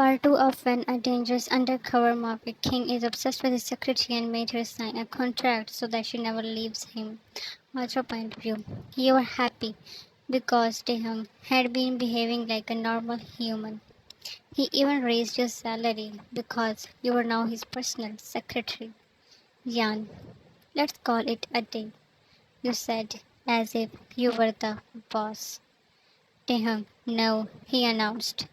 Part 2 of When a Dangerous Undercover Mafia King is obsessed with his secretary and made her sign a contract so that she never leaves him. Author point of view. You were happy because Taehyung had been behaving like a normal human. He even raised your salary because you were now his personal secretary. Yan, let's call it a day, you said, as if you were the boss. Taehyung, no, he announced.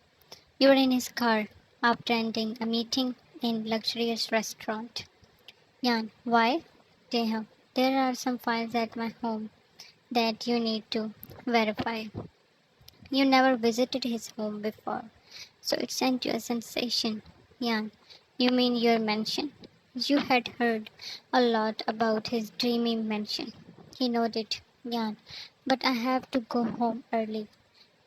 You were in his car after ending a meeting in luxurious restaurant. Yan, why? Taehyung, there are some files at my home that you need to verify. You never visited his home before, so it sent you a sensation. Yan, you mean your mansion? You had heard a lot about his dreamy mansion. He nodded. Yan, but I have to go home early.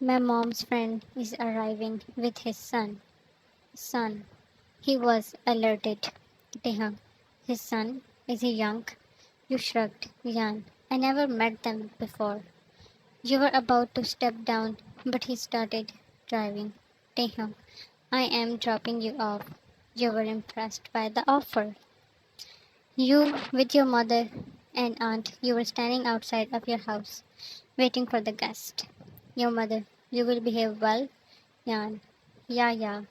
My mom's friend is arriving with his son. Son. He was alerted. Taehyung, his son, is he young? You shrugged. Yan, I never met them before. You were about to step down, but he started driving. Taehyung, I am dropping you off. You were impressed by the offer. You, with your mother and aunt, you were standing outside of your house, waiting for the guest. Your mother, you will behave well? Yan, yeah, yeah.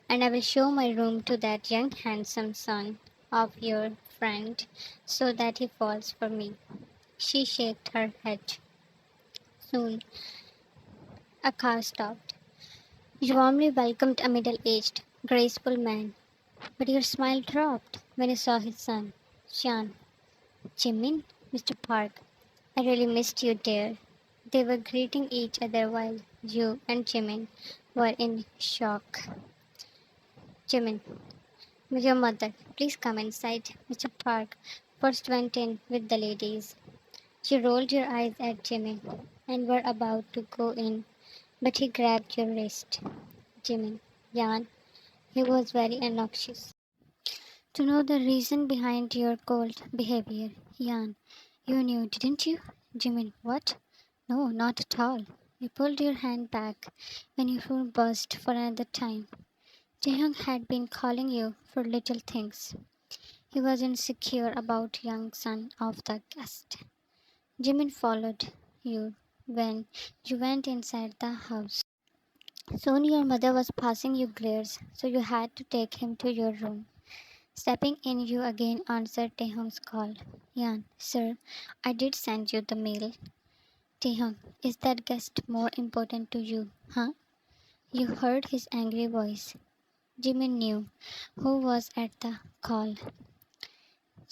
And I will show my room to that young handsome son of your friend so that he falls for me. She shook her head. Soon, a car stopped. You warmly welcomed a middle aged, graceful man, but your smile dropped when you saw his son, Sean. Jimin, Mr. Park, I really missed you, dear. They were greeting each other while you and Jimin were in shock. Jimin, with your mother, please come inside. Mr. Park first went in with the ladies. You rolled your eyes at Jimin and were about to go in, but he grabbed your wrist. Jimin, Yan, he was very obnoxious. To know the reason behind your cold behavior, Yan, you knew, didn't you? Jimin, what? No, not at all. You pulled your hand back when your phone buzzed for another time. Taehyung had been calling you for little things. He was insecure about young son of the guest. Jimin followed you when you went inside the house. Soon your mother was passing you glares, so you had to take him to your room. Stepping in, you again answered Taehyung's call. Yan, sir, I did send you the mail. Taehyung, is that guest more important to you, huh? You heard his angry voice. Jimin knew who was at the call.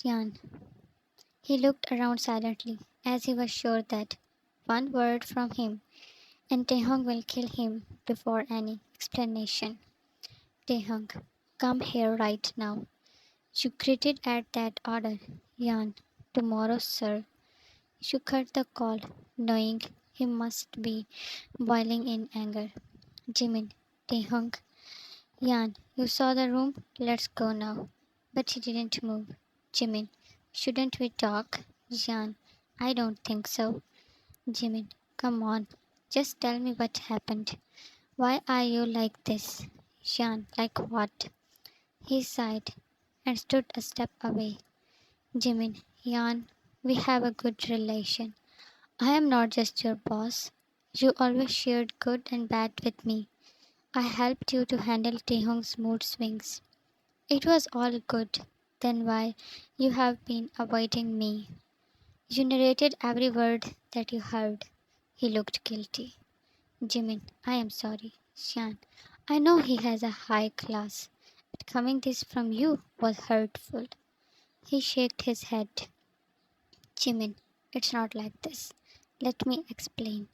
Yan. He looked around silently, as he was sure that one word from him and Taehyung will kill him before any explanation. Taehyung, come here right now. You gritted at that order. Yan, tomorrow, sir. You cut the call, knowing he must be boiling in anger. Jimin, Taehyung, Yan, you saw the room? Let's go now. But he didn't move. Jimin, shouldn't we talk? Yan, I don't think so. Jimin, come on. Just tell me what happened. Why are you like this? Yan, like what? He sighed and stood a step away. Jimin, Yan, we have a good relation. I am not just your boss. You always shared good and bad with me. I helped you to handle Taehyung's mood swings. It was all good. Then why you have been avoiding me? You narrated every word that you heard. He looked guilty. Jimin, I am sorry. Shan, I know he has a high class, but coming this from you was hurtful. He shook his head. Jimin, it's not like this. Let me explain.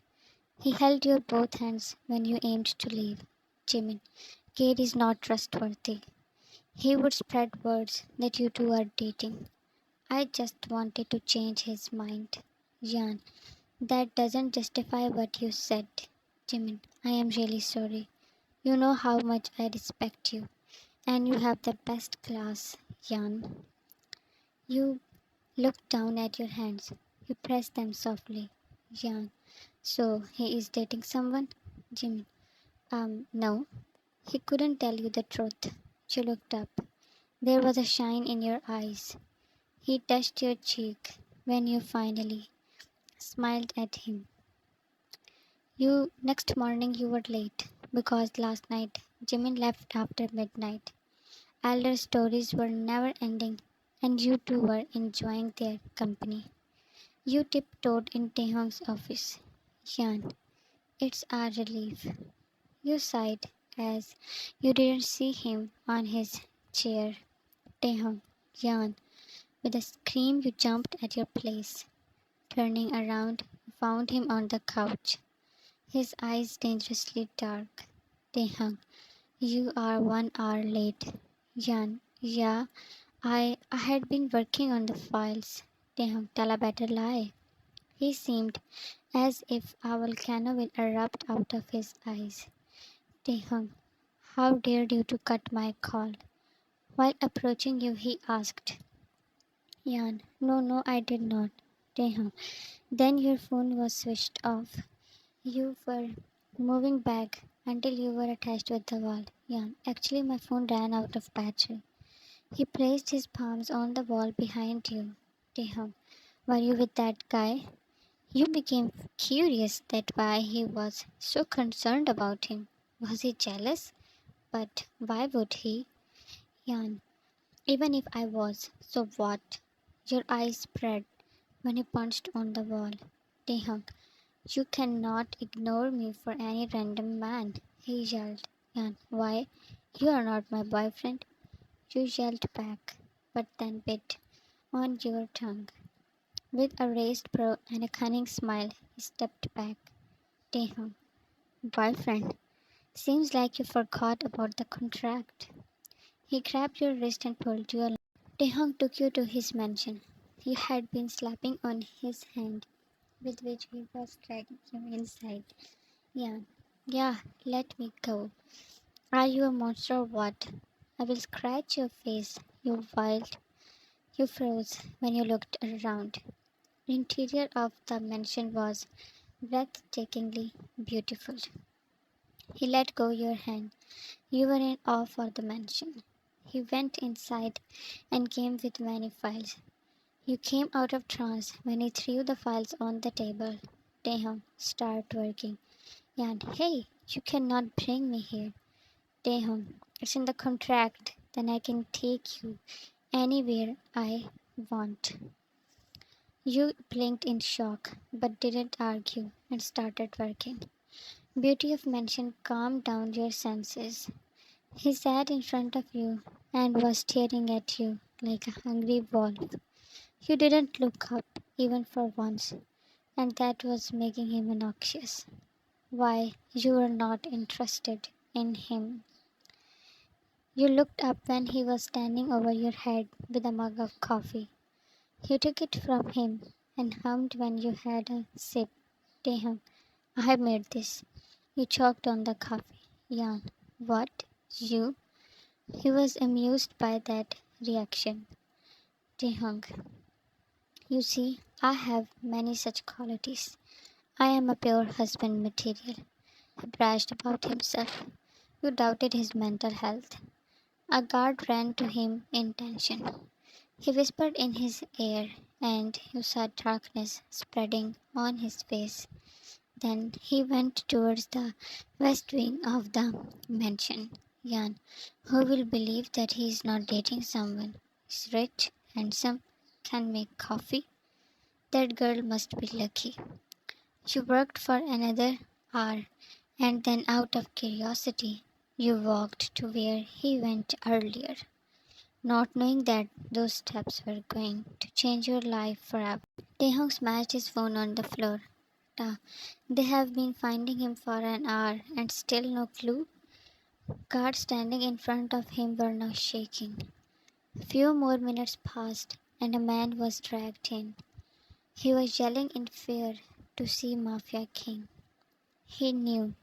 He held your both hands when you aimed to leave. Jimin, Kate is not trustworthy. He would spread words that you two are dating. I just wanted to change his mind. Jan, that doesn't justify what you said. Jimin, I am really sorry. You know how much I respect you, and you have the best class, Jan. You look down at your hands. You press them softly. Jan, so he is dating someone? Jimin, no. He couldn't tell you the truth. You looked up. There was a shine in your eyes. He touched your cheek when you finally smiled at him. You next morning you were late because last night Jimin left after midnight. Elder stories were never ending and you two were enjoying their company. You tiptoed in Taehyung's office. Yan, it's our relief. You sighed as you didn't see him on his chair. Taehyung, Yan, with a scream you jumped at your place. Turning around, you found him on the couch, his eyes dangerously dark. Taehyung, you are 1 hour late. Yan, yeah, I had been working on the files. Taehyung, tell a better lie. He seemed as if a volcano will erupt out of his eyes. Taehyung, how dared you to cut my call? While approaching you, he asked. Yan, no, I did not. Taehyung, then your phone was switched off. You were moving back until you were attached with the wall. Yan, actually, my phone ran out of battery. He placed his palms on the wall behind you. Taehyung, were you with that guy? You became curious that why he was so concerned about him. Was he jealous? But why would he? Yan, even if I was, so what? Your eyes spread when he punched on the wall. Taehyung, you cannot ignore me for any random man, he yelled. Yan, why? You are not my boyfriend. You yelled back, but then bit on your tongue. With a raised brow and a cunning smile, he stepped back. Taehyung, boyfriend, seems like you forgot about the contract. He grabbed your wrist and pulled you along. Taehyung took you to his mansion. You had been slapping on his hand, with which he was dragging you inside. Yeah, yeah, let me go. Are you a monster or what? I will scratch your face, you wild. You froze when you looked around. The interior of the mansion was breathtakingly beautiful. He let go your hand. You were in awe for the mansion. He went inside and came with many files. You came out of trance when he threw the files on the table. Taehyung, start working. Yan, hey, you cannot bring me here. Taehyung, it's in the contract. Then I can take you anywhere I want. You blinked in shock, but didn't argue and started working. Beauty of mansion calmed down your senses. He sat in front of you and was staring at you like a hungry wolf. You didn't look up even for once, and that was making him obnoxious. Why, you were not interested in him. You looked up when he was standing over your head with a mug of coffee. You took it from him and hummed when you had a sip. Taehyung, I have made this. You choked on the coffee. Yan, what? You? He was amused by that reaction. Taehyung, you see, I have many such qualities. I am a pure husband material. He bragged about himself. You doubted his mental health. A guard ran to him in tension. He whispered in his ear, and you saw darkness spreading on his face. Then he went towards the west wing of the mansion. Yan, who will believe that he is not dating someone? He's rich, handsome, can make coffee. That girl must be lucky. You worked for another hour, and then out of curiosity, you walked to where he went earlier, not knowing that those steps were going to change your life forever. Taehyung smashed his phone on the floor. Ta, they have been finding him for an hour and still no clue. Guards standing in front of him were now shaking. Few more minutes passed and a man was dragged in. He was yelling in fear to see Mafia King. He knew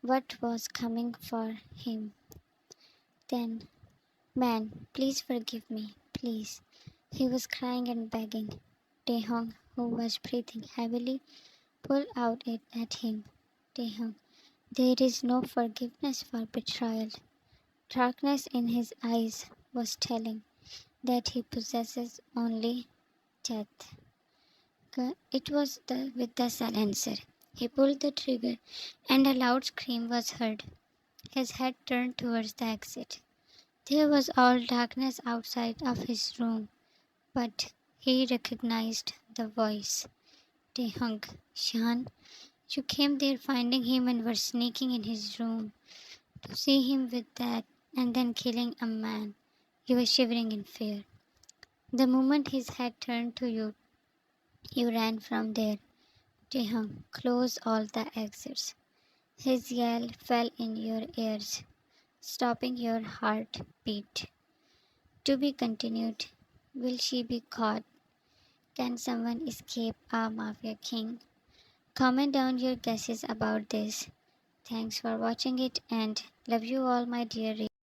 what was coming for him. Then, man, please forgive me, please. He was crying and begging. Taehyung, who was breathing heavily, pulled out it at him. Taehyung, There is no forgiveness for betrayal. Darkness in his eyes was telling that he possesses only death. It was with the silencer. He pulled the trigger, and a loud scream was heard. His head turned towards the exit. There was all darkness outside of his room, but he recognized the voice. Taehyung, Shan, you came there finding him and were sneaking in his room to see him with that and then killing a man. You were shivering in fear. The moment his head turned to you, you ran from there. Taehyung, close all the exits. His yell fell in your ears, stopping your heartbeat. To be continued. Will she be caught? Can someone escape our mafia king? Comment down your guesses about this. Thanks for watching it and love you all, my dear